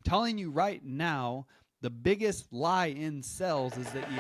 telling you right now, the biggest lie in sales is that you...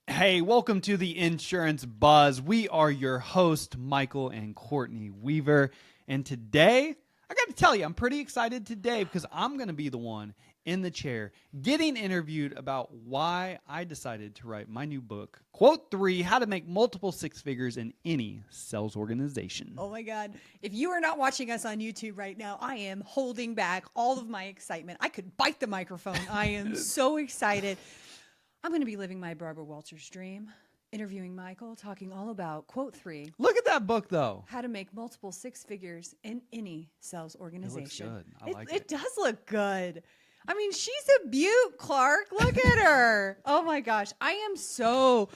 Hey, welcome to the Insurance Buzz. We are your host, Michael and Courtney Weaver. And today, I got to tell you, I'm pretty excited today because I'm going to be the one in the chair getting interviewed about why I decided to write my new book, Quote 3, How to Make Multiple Six Figures in Any Sales Organization. Oh my God. If you are not watching us on YouTube right now, I am holding back all of my excitement. I could bite the microphone. I am so excited. I'm going to be living my Barbara Walters dream, interviewing Michael, talking all about Quote 3. Look at that book, though. How to make multiple six figures in any sales organization. It looks good. I like it. It does look good. I mean, she's a beaut, Clark. Look at her. Oh my gosh. I am so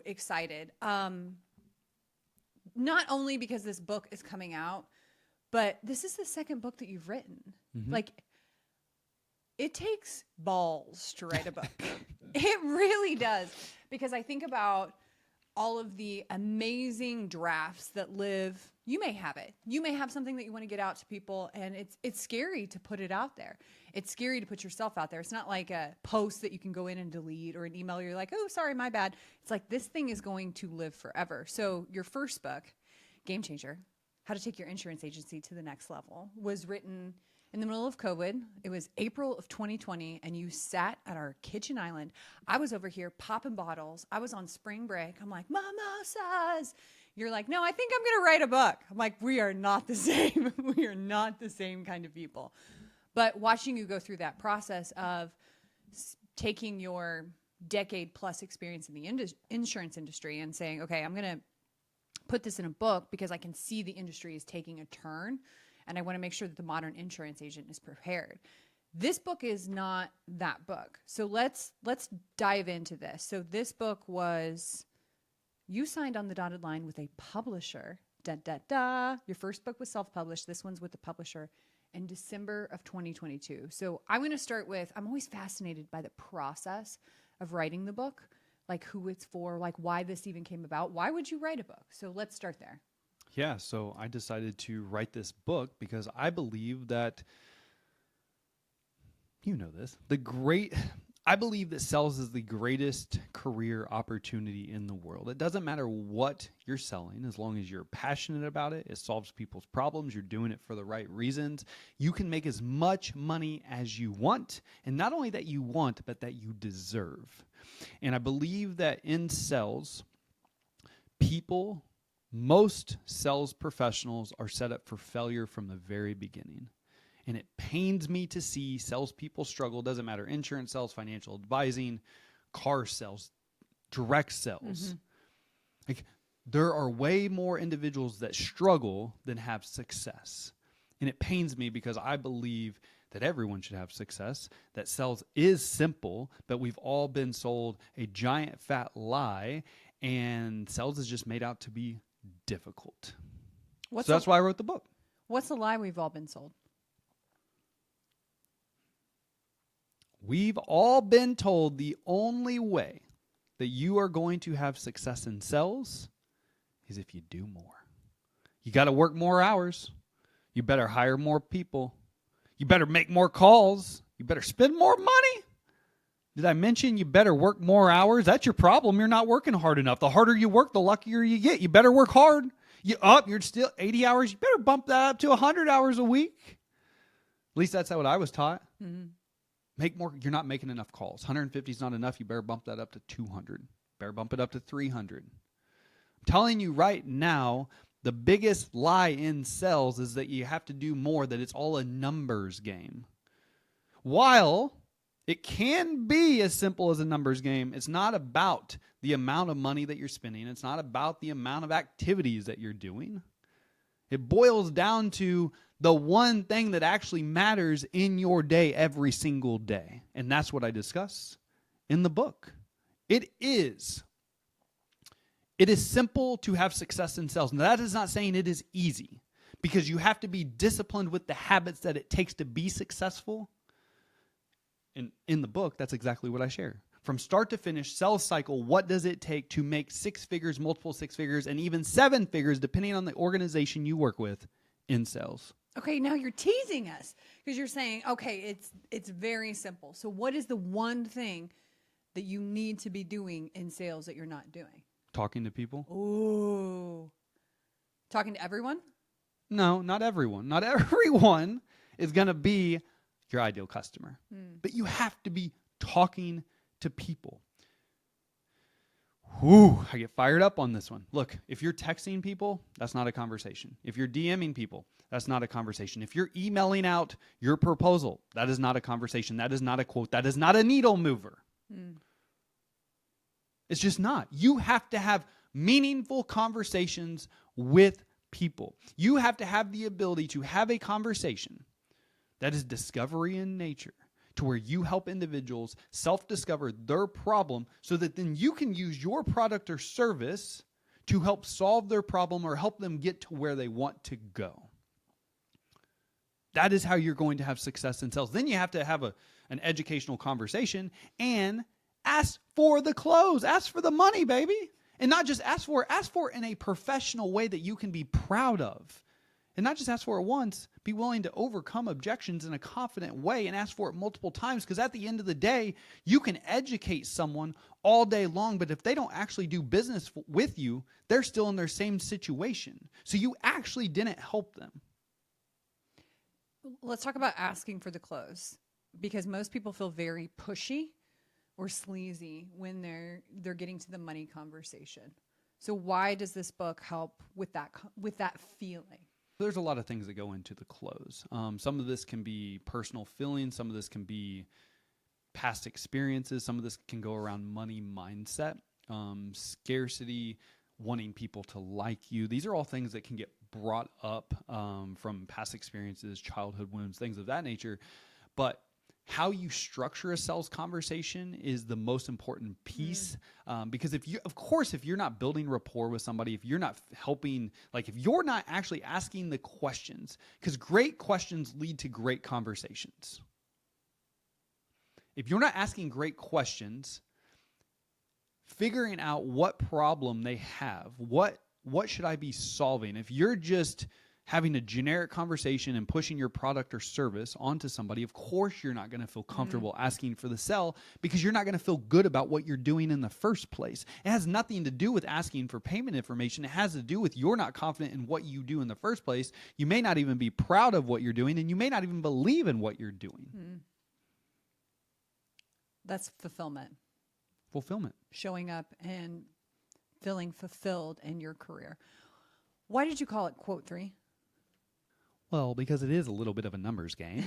excited. Not only because this book is coming out, but this is the second book that you've written. Mm-hmm. Like, it takes balls to write a book. It really does. Because I think about all of the amazing drafts that live. You may have it. You may have something that you want to get out to people, and it's scary to put it out there. It's scary to put yourself out there. It's not like a post that you can go in and delete, or an email you're like, oh, sorry, my bad. It's like, this thing is going to live forever. So your first book, Game Changer, How to Take Your Insurance Agency to the Next Level, was written in the middle of COVID. It was April of 2020, and you sat at our kitchen island. I was over here popping bottles. I was on spring break. I'm like, mimosas. You're like, no, I think I'm going to write a book. I'm like, we are not the same. We are not the same kind of people. But watching you go through that process of taking your decade-plus experience in the insurance industry and saying, okay, I'm going to put this in a book because I can see the industry is taking a turn, and I want to make sure that the modern insurance agent is prepared. This book is not that book. So let's dive into this. So this book was, you signed on the dotted line with a publisher. Your first book was self-published. This one's with the publisher in December of 2022. So I'm going to start with, I'm always fascinated by the process of writing the book, like who it's for, like why this even came about. Why would you write a book? So let's start there. Yeah, so I decided to write this book because I believe that, you know this, I believe that sales is the greatest career opportunity in the world. It doesn't matter what you're selling, as long as you're passionate about it, it solves people's problems, you're doing it for the right reasons. You can make as much money as you want, and not only that you want, but that you deserve. And I believe that in sales, most sales professionals are set up for failure from the very beginning. And it pains me to see salespeople struggle. Doesn't matter, insurance sales, financial advising, car sales, direct sales. Mm-hmm. Like, there are way more individuals that struggle than have success. And it pains me because I believe that everyone should have success, that sales is simple, but we've all been sold a giant fat lie, and sales is just made out to be difficult. So that's why I wrote the book. What's the lie we've all been sold? We've all been told the only way that you are going to have success in sales is if you do more. You got to work more hours. You better hire more people. You better make more calls. You better spend more money. Did I mention you better work more hours? That's your problem. You're not working hard enough. The harder you work, the luckier you get. You better work hard. You're still 80 hours. You better bump that up to 100 hours a week. At least that's what I was taught. Mm-hmm. Make more. You're not making enough calls. 150 is not enough. You better bump that up to 200. Better bump it up to 300. I'm telling you right now, the biggest lie in sales is that you have to do more, that it's all a numbers game. While it can be as simple as a numbers game, it's not about the amount of money that you're spending. It's not about the amount of activities that you're doing. It boils down to the one thing that actually matters in your day every single day. And that's what I discuss in the book. It is simple to have success in sales. Now, that is not saying it is easy, because you have to be disciplined with the habits that it takes to be successful. And in the book, that's exactly what I share. From start to finish, sales cycle, what does it take to make 6 figures, multiple 6 figures, and even 7 figures, depending on the organization you work with in sales? Okay, now you're teasing us because you're saying, okay, it's very simple. So what is the one thing that you need to be doing in sales that you're not doing? Talking to people? Ooh. Talking to everyone? No, not everyone. Not everyone is going to be your ideal customer. But you have to be talking to people. Whew, I get fired up on this one. Look, if you're texting people, that's not a conversation. If you're DMing people, that's not a conversation. If you're emailing out your proposal, that is not a conversation. That is not a quote. That is not a needle mover. It's just not. You have to have meaningful conversations with people. You have to have the ability to have a conversation that is discovery in nature, to where you help individuals self-discover their problem so that then you can use your product or service to help solve their problem or help them get to where they want to go. That is how you're going to have success in sales. Then you have to have an educational conversation and ask for the close. Ask for the money, baby. And not just ask for it in a professional way that you can be proud of. And not just ask for it once, be willing to overcome objections in a confident way and ask for it multiple times, because at the end of the day, you can educate someone all day long, but if they don't actually do business with you, they're still in their same situation. So you actually didn't help them. Let's talk about asking for the close, because most people feel very pushy or sleazy when they're getting to the money conversation. So why does this book help with that feeling? There's a lot of things that go into the close. Some of this can be personal feelings. Some of this can be past experiences. Some of this can go around money mindset, scarcity, wanting people to like you. These are all things that can get brought up from past experiences, childhood wounds, things of that nature. But how you structure a sales conversation is the most important piece. Because if you're not building rapport with somebody, if you're not helping, like if you're not actually asking the questions, because great questions lead to great conversations. If you're not asking great questions, figuring out what problem they have, what should I be solving? If you're just having a generic conversation and pushing your product or service onto somebody, of course you're not going to feel comfortable asking for the sell, because you're not going to feel good about what you're doing in the first place. It has nothing to do with asking for payment information. It has to do with you're not confident in what you do in the first place. You may not even be proud of what you're doing, and you may not even believe in what you're doing. That's fulfillment. Fulfillment. Showing up and feeling fulfilled in your career. Why did you call it quote 3? Well, because it is a little bit of a numbers game.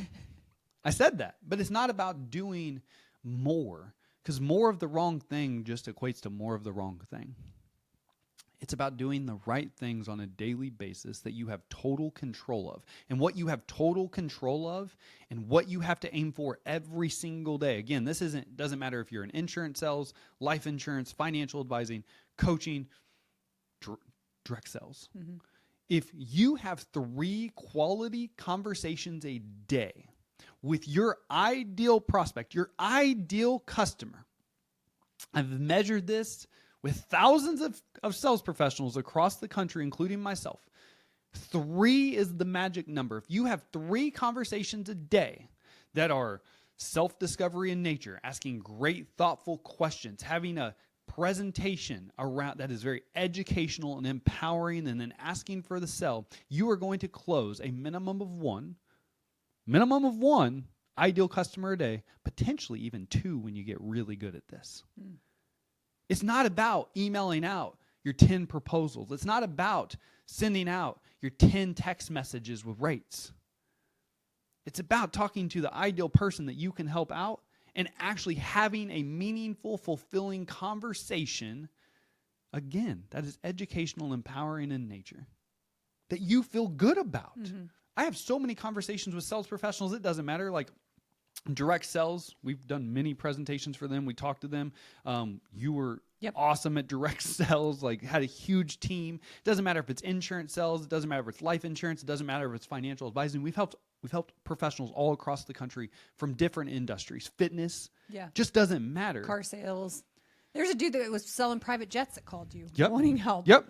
I said that, but it's not about doing more, because more of the wrong thing just equates to more of the wrong thing. It's about doing the right things on a daily basis that you have total control of. And what you have total control of and what you have to aim for every single day. Again, this doesn't matter if you're in insurance sales, life insurance, financial advising, coaching, direct sales. If you have 3 quality conversations a day with your ideal prospect, your ideal customer, I've measured this with thousands of sales professionals across the country, including myself. 3 is the magic number. If you have 3 conversations a day that are self-discovery in nature, asking great, thoughtful questions, having a presentation around that is very educational and empowering, and then asking for the sell, you are going to close a minimum of one ideal customer a day, potentially even 2 when you get really good at this. It's not about emailing out your 10 proposals. It's not about sending out your 10 text messages with rates. It's about talking to the ideal person that you can help out and actually having a meaningful, fulfilling conversation, again, that is educational and empowering in nature, that you feel good about. I have so many conversations with sales professionals, it doesn't matter. Like direct sales, we've done many presentations for them. We talked to them. You Yep. awesome at direct sales, like had a huge team. Doesn't matter if it's insurance sales. It doesn't matter if it's life insurance. It doesn't matter if it's financial advising. We've helped professionals all across the country from different industries. Fitness. Yeah. Just doesn't matter. Car sales. There's a dude that was selling private jets that called you Yep. wanting help. Yep.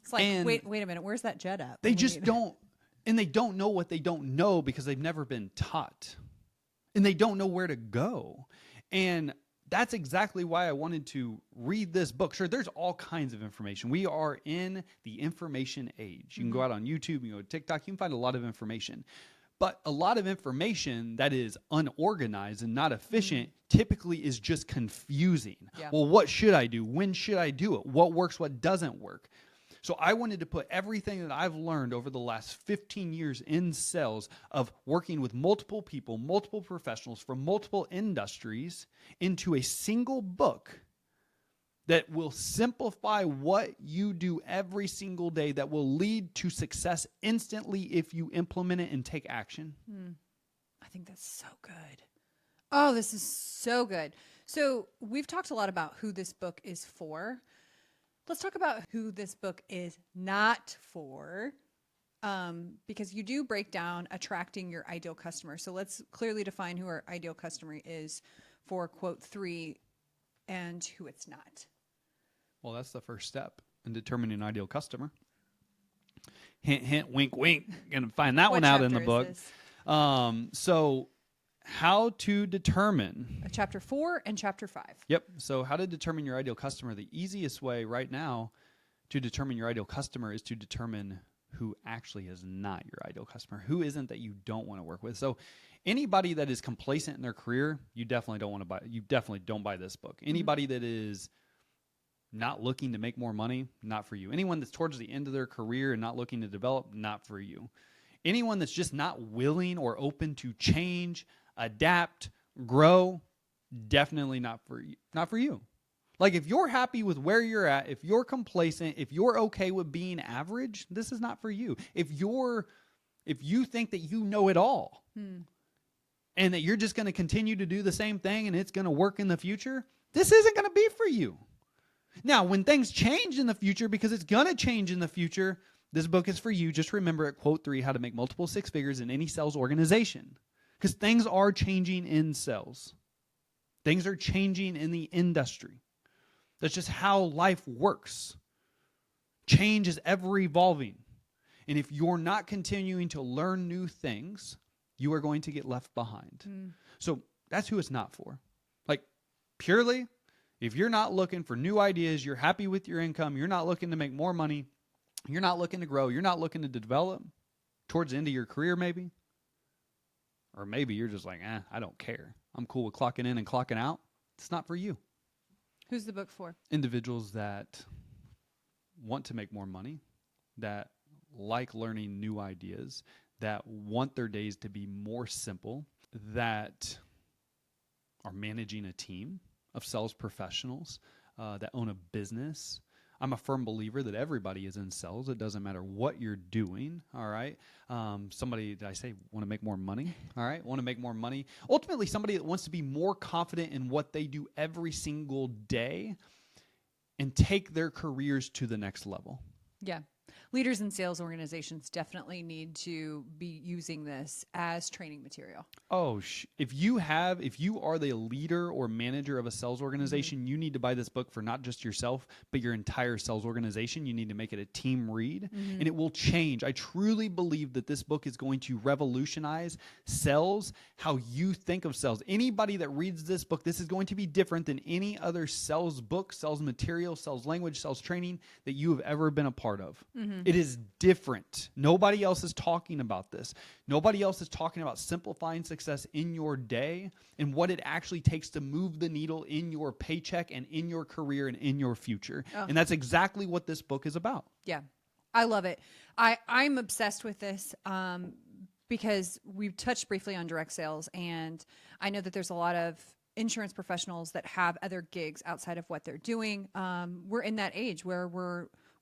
It's like, And wait a minute. Where's that jet at? They just don't, and they don't know what they don't know because they've never been taught, and they don't know where to go. And that's exactly why I wanted to read this book. Sure, there's all kinds of information. We are in the information age. You can go out on YouTube, you can go to TikTok, you can find a lot of information. But a lot of information that is unorganized and not efficient typically is just confusing. Yeah. Well, what should I do? When should I do it? What works? What doesn't work? So I wanted to put everything that I've learned over the last 15 years in sales of working with multiple people, multiple professionals from multiple industries into a single book that will simplify what you do every single day, that will lead to success instantly if you implement it and take action. I think that's so good. Oh, this is so good. So we've talked a lot about who this book is for. Let's talk about who this book is not for, because you do break down attracting your ideal customer. So let's clearly define who our ideal customer is for quote 3 and who it's not. Well, that's the first step in determining an ideal customer. Hint, hint, wink, wink. Gonna find that What one out in the chapter book. is this? So how to determine. Chapter 4 and chapter 5. Yep. So how to determine your ideal customer. The easiest way right now to determine your ideal customer is to determine who actually is not your ideal customer. Who isn't that you don't want to work with. So anybody that is complacent in their career, you definitely don't want to buy. You definitely don't buy this book. Anybody that is not looking to make more money, not for you. Anyone that's towards the end of their career and not looking to develop, not for you. Anyone that's just not willing or open to change, adapt, grow, definitely not for you. Not for you. Like if you're happy with where you're at, if you're complacent, if you're okay with being average, this is not for you. If you think that you know it all and that you're just going to continue to do the same thing and it's going to work in the future, this isn't going to be for you. Now, when things change in the future, because it's going to change in the future, this book is for you. Just remember at quote 3, how to make multiple six figures in any sales organization. Because things are changing in sales. Things are changing in the industry. That's just how life works. Change is ever evolving. And if you're not continuing to learn new things, you are going to get left behind. So that's who it's not for. Like, purely, if you're not looking for new ideas, you're happy with your income, you're not looking to make more money, you're not looking to grow, you're not looking to develop towards the end of your career maybe, or maybe you're just like, I don't care. I'm cool with clocking in and clocking out. It's not for you. Who's the book for? Individuals that want to make more money, that like learning new ideas, that want their days to be more simple, that are managing a team of sales professionals, that own a business. I'm a firm believer that everybody is in sales. It doesn't matter what you're doing, all right? Somebody, did I say want to make more money? All right, want to make more money. Ultimately, somebody that wants to be more confident in what they do every single day and take their careers to the next level. Yeah. Leaders in sales organizations definitely need to be using this as training material. Oh, if you are the leader or manager of a sales organization, you need to buy this book for not just yourself, but your entire sales organization. You need to make it a team read, and it will change. I truly believe that this book is going to revolutionize sales, how you think of sales. Anybody that reads this book, this is going to be different than any other sales book, sales material, sales language, sales training that you have ever been a part of. It is different. Nobody else is talking about this. Nobody else is talking about simplifying success in your day and what it actually takes to move the needle in your paycheck and in your career and in your future. Oh. And that's exactly what this book is about. Yeah, I love it. I'm obsessed with this because we've touched briefly on direct sales, and I know that there's a lot of insurance professionals that have other gigs outside of what they're doing. We're in that age where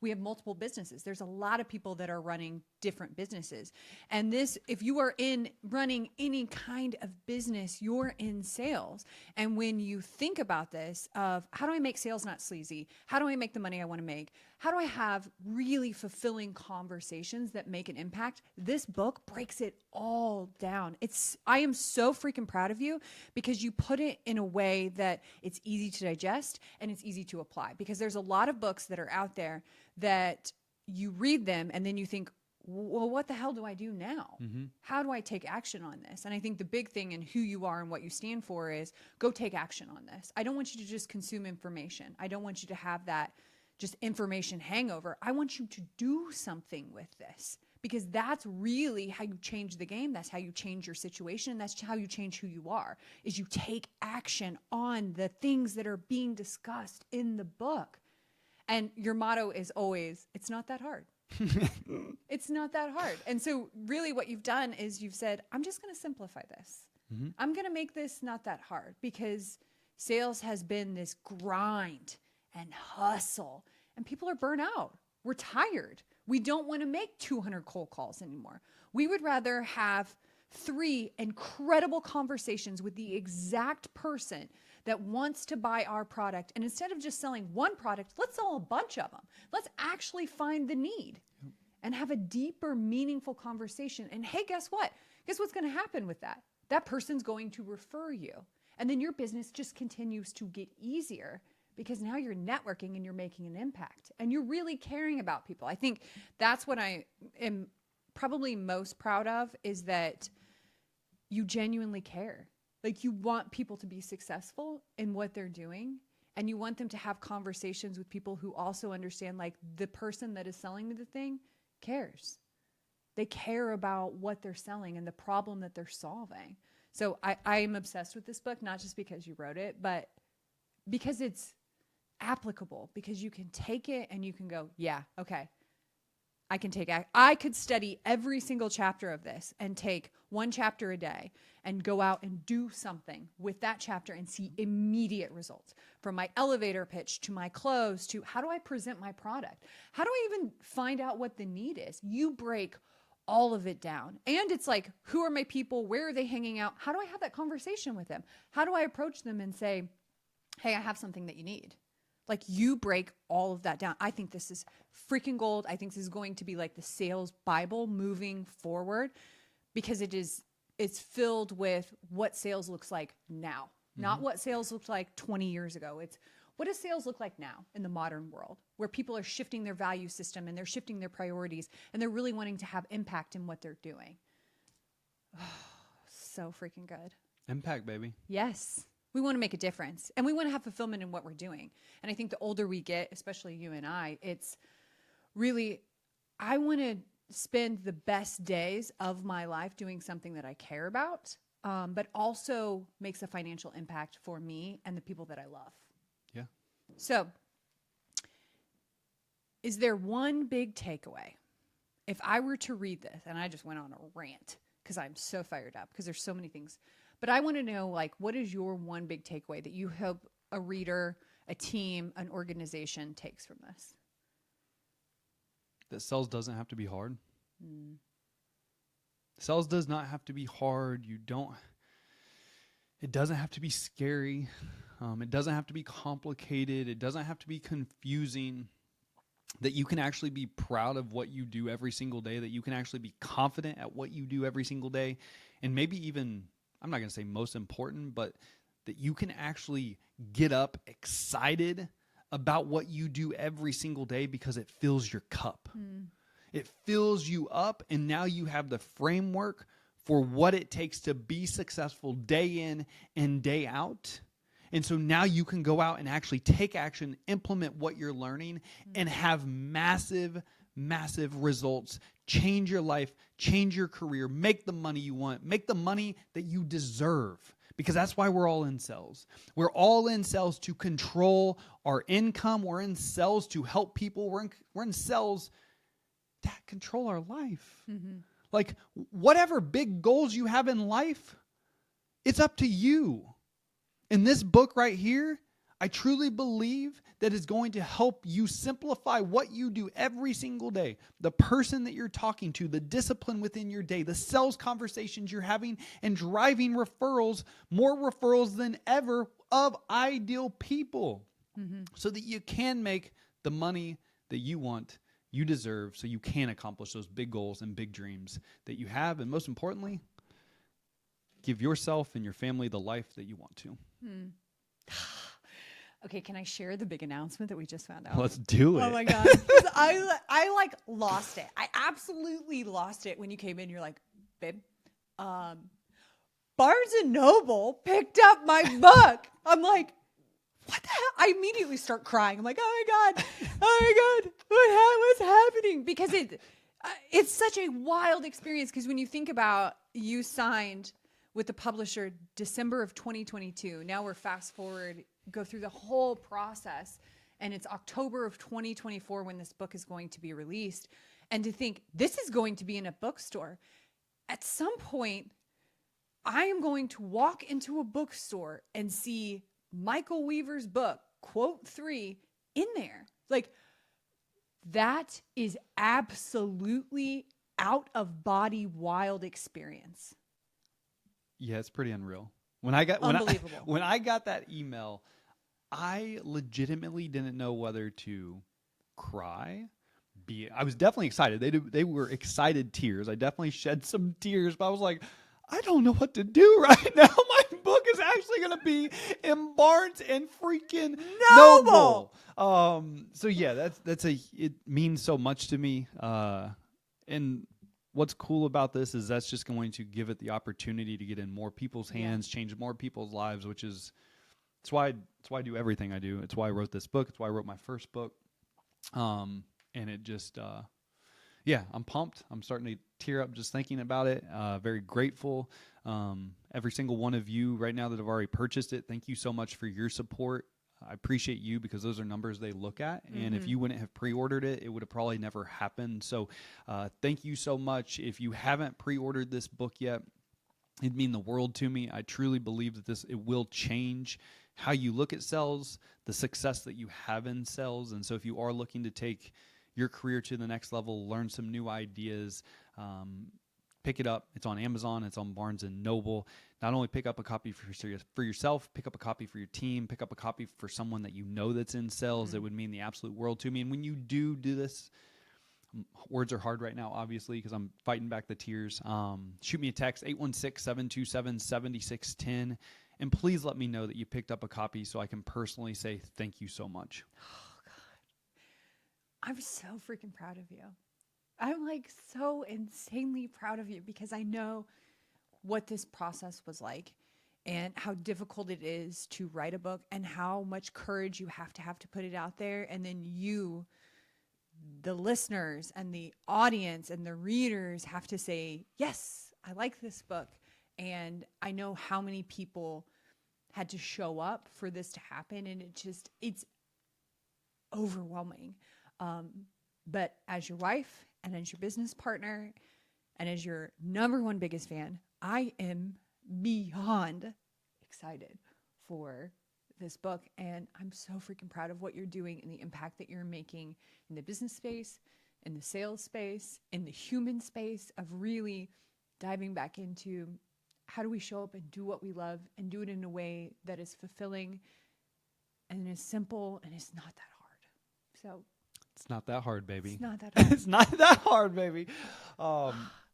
We have multiple businesses. There's a lot of people that are running different businesses. And this, if you are in running any kind of business, you're in sales. And when you think about this of how do I make sales not sleazy? How do I make the money I want to make? How do I have really fulfilling conversations that make an impact? This book breaks it all down. I am so freaking proud of you because you put it in a way that it's easy to digest and it's easy to apply, because there's a lot of books that are out there that you read them and then you think, well, what the hell do I do now? How do I take action on this? And I think the big thing in who you are and what you stand for is go take action on this. I don't want you to just consume information. I don't want you to have that just information hangover. I want you to do something with this, because that's really how you change the game. That's how you change your situation. That's how you change who you are, is you take action on the things that are being discussed in the book. And your motto is always, it's not that hard. It's not that hard. And so really what you've done is you've said, I'm just going to simplify this. I'm going to make this not that hard, because sales has been this grind and hustle, and people are burnt out. We're tired. We don't want to make 200 cold calls anymore. We would rather have 3 incredible conversations with the exact person that wants to buy our product. And instead of just selling one product, let's sell a bunch of them. Let's actually find the need and have a deeper, meaningful conversation. And hey, guess what? Guess what's going to happen with that? That person's going to refer you. And then your business just continues to get easier, because now you're networking and you're making an impact and you're really caring about people. I think that's what I am probably most proud of, is that you genuinely care. Like, you want people to be successful in what they're doing, and you want them to have conversations with people who also understand, like, the person that is selling me the thing cares. They care about what they're selling and the problem that they're solving. So I am obsessed with this book, not just because you wrote it, but because it's applicable, because you can take it and you can go, yeah, okay, I could study every single chapter of this and take one chapter a day and go out and do something with that chapter and see immediate results, from my elevator pitch to my close to how do I present my product? How do I even find out what the need is? You break all of it down. And it's like, who are my people? Where are they hanging out? How do I have that conversation with them? How do I approach them and say, hey, I have something that you need? Like, you break all of that down. I think this is freaking gold. I think this is going to be like the sales Bible moving forward, because it's filled with what sales looks like now, not what sales looked like 20 years ago. It's what does sales look like now in the modern world, where people are shifting their value system and they're shifting their priorities and they're really wanting to have impact in what they're doing. Oh, so freaking good. Impact, baby. Yes. We want to make a difference, and we want to have fulfillment in what we're doing. And I think the older we get, especially you and I, it's really, I want to spend the best days of my life doing something that I care about, but also makes a financial impact for me and the people that I love. Yeah. So, is there one big takeaway? If I were to read this, and I just went on a rant because I'm so fired up because there's so many things, but I want to know, like, what is your one big takeaway that you hope a reader, a team, an organization takes from this? That sales doesn't have to be hard. Sales does not have to be hard. It doesn't have to be scary. It doesn't have to be complicated. It doesn't have to be confusing. That you can actually be proud of what you do every single day. That you can actually be confident at what you do every single day. And maybe even, I'm not going to say most important, but that you can actually get up excited about what you do every single day because it fills your cup. It fills you up, and now you have the framework for what it takes to be successful day in and day out. And so now you can go out and actually take action, implement what you're learning, and have massive, massive results. Change your life, change your career, make the money you want, make the money that you deserve. Because that's why we're all in sales. We're all in sales to control our income. We're in sales to help people. We're in sales to control our life. Like, whatever big goals you have in life, it's up to you. In this book right here, I truly believe that is going to help you simplify what you do every single day. The person that you're talking to, the discipline within your day, the sales conversations you're having, and driving referrals, more referrals than ever of ideal people, so that you can make the money that you want, you deserve, so you can accomplish those big goals and big dreams that you have. And most importantly, give yourself and your family the life that you want to. Okay, can I share the big announcement that we just found out? Let's do it. Oh my God. 'Cause I like lost it. I absolutely lost it when you came in. You're like, babe, Barnes and Noble picked up my book. I'm like, what the hell? I immediately start crying. I'm like, oh my God, what's happening? Because it's such a wild experience. Because when you think about, you signed with the publisher December of 2022. Now we're fast forward, go through the whole process, and it's October of 2024 when this book is going to be released. And to think this is going to be in a bookstore. At some point, I am going to walk into a bookstore and see Michael Weaver's book, quote 3, in there. Like, that is absolutely out of body wild experience. Yeah, it's pretty unreal. When I got that email, I legitimately didn't know whether to cry. I was definitely excited. They were excited tears. I definitely shed some tears, but I was like, I don't know what to do right now. My book is actually going to be in Barnes and freaking Noble. So yeah, it means so much to me. And what's cool about this is that's just going to give it the opportunity to get in more people's hands, change more people's lives, which is it's why I do everything I do. It's why I wrote this book. It's why I wrote my first book. And it just I'm pumped. I'm starting to tear up just thinking about it. Very grateful. Every single one of you right now that have already purchased it, thank you so much for your support. I appreciate you because those are numbers they look at. And if you wouldn't have pre-ordered it, it would have probably never happened. So thank you so much. If you haven't pre-ordered this book yet, it'd mean the world to me. I truly believe that it will change how you look at sales, the success that you have in sales. And so if you are looking to take your career to the next level, learn some new ideas, pick it up. It's on Amazon. It's on Barnes and Noble. Not only pick up a copy for yourself, pick up a copy for your team, pick up a copy for someone that you know that's in sales. It would mean the absolute world to me. And when you do this, words are hard right now, obviously, because I'm fighting back the tears. Shoot me a text, 816-727-7610. And please let me know that you picked up a copy so I can personally say thank you so much. I'm so freaking proud of you. I'm like so insanely proud of you because I know what this process was like and how difficult it is to write a book and how much courage you have to put it out there. And then you, the listeners and the audience and the readers have to say, yes, I like this book. And I know how many people had to show up for this to happen. And it's overwhelming. But as your wife and as your business partner and as your number one biggest fan, I am beyond excited for this book. And I'm so freaking proud of what you're doing and the impact that you're making in the business space, in the sales space, in the human space of really diving back into how do we show up and do what we love and do it in a way that is fulfilling and is simple and it's not that hard. So it's not that hard, baby. It's not that hard. It's not that hard, baby.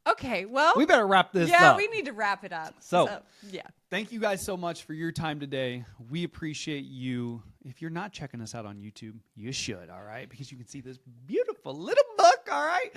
Okay, well, we better wrap this up. Yeah, we need to wrap it up. So, yeah. Thank you guys so much for your time today. We appreciate you. If you're not checking us out on YouTube, you should, all right? Because you can see this beautiful little book, all right?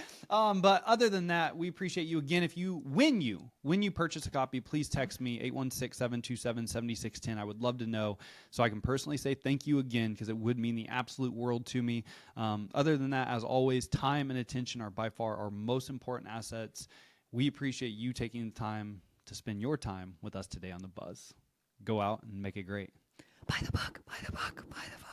But other than that, we appreciate you. Again, when you purchase a copy, please text me, 816-727-7610. I would love to know so I can personally say thank you again because it would mean the absolute world to me. Other than that, as always, time and attention are by far our most important assets. We appreciate you taking the time to spend your time with us today on The Buzz. Go out and make it great. Buy the book, buy the book, buy the book.